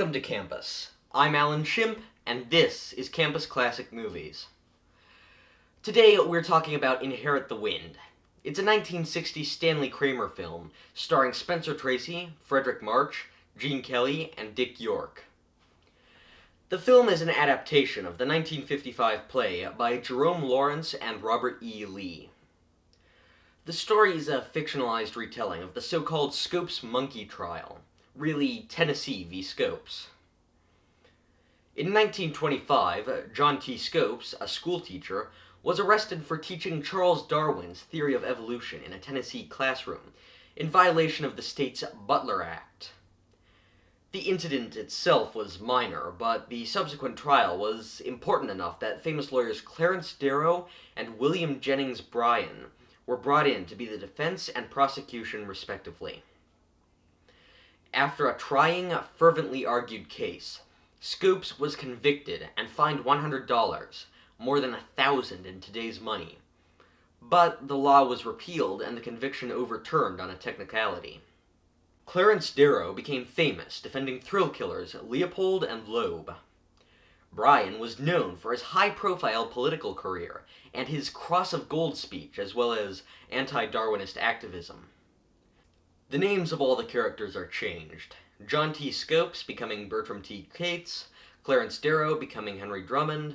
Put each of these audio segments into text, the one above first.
Welcome to Campus. I'm Alan Shimp, and this is Campus Classic Movies. Today we're talking about Inherit the Wind. It's a 1960 Stanley Kramer film starring Spencer Tracy, Fredric March, Gene Kelly, and Dick York. The film is an adaptation of the 1955 play by Jerome Lawrence and Robert E. Lee. The story is a fictionalized retelling of the so-called Scopes monkey trial, really Tennessee v. Scopes. In 1925, John T. Scopes, a schoolteacher, was arrested for teaching Charles Darwin's theory of evolution in a Tennessee classroom, in violation of the state's Butler Act. The incident itself was minor, but the subsequent trial was important enough that famous lawyers Clarence Darrow and William Jennings Bryan were brought in to be the defense and prosecution respectively. After a trying, fervently argued case, Scopes was convicted and fined $100, more than $1,000 in today's money. But the law was repealed and the conviction overturned on a technicality. Clarence Darrow became famous defending thrill killers Leopold and Loeb. Bryan was known for his high-profile political career and his Cross of Gold speech, as well as anti-Darwinist activism. The names of all the characters are changed. John T. Scopes becoming Bertram T. Cates, Clarence Darrow becoming Henry Drummond,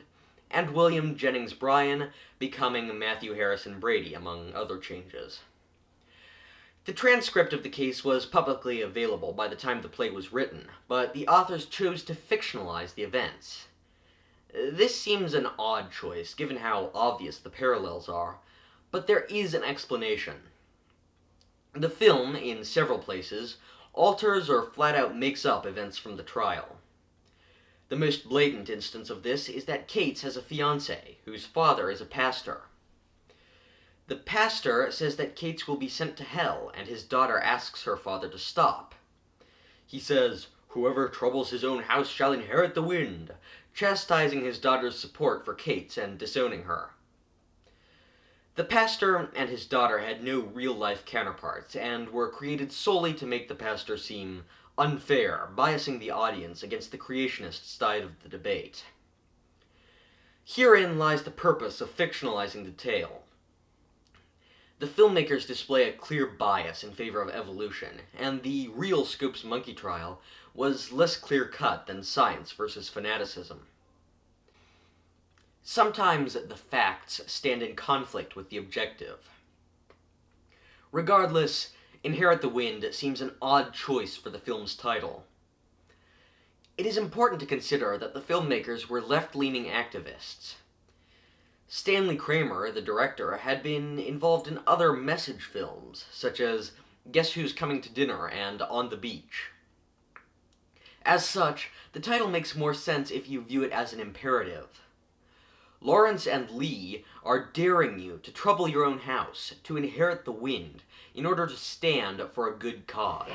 and William Jennings Bryan becoming Matthew Harrison Brady, among other changes. The transcript of the case was publicly available by the time the play was written, but the authors chose to fictionalize the events. This seems an odd choice, given how obvious the parallels are, but there is an explanation. The film, in several places, alters or flat-out makes up events from the trial. The most blatant instance of this is that Cates has a fiancé, whose father is a pastor. The pastor says that Cates will be sent to hell, and his daughter asks her father to stop. He says, "Whoever troubles his own house shall inherit the wind," chastising his daughter's support for Cates and disowning her. The pastor and his daughter had no real-life counterparts, and were created solely to make the pastor seem unfair, biasing the audience against the creationist side of the debate. Herein lies the purpose of fictionalizing the tale. The filmmakers display a clear bias in favor of evolution, and the real Scopes monkey trial was less clear-cut than science versus fanaticism. Sometimes the facts stand in conflict with the objective. Regardless, Inherit the Wind seems an odd choice for the film's title. It is important to consider that the filmmakers were left-leaning activists. Stanley Kramer, the director, had been involved in other message films, such as Guess Who's Coming to Dinner and On the Beach. As such, the title makes more sense if you view it as an imperative. Lawrence and Lee are daring you to trouble your own house, to inherit the wind, in order to stand for a good cause.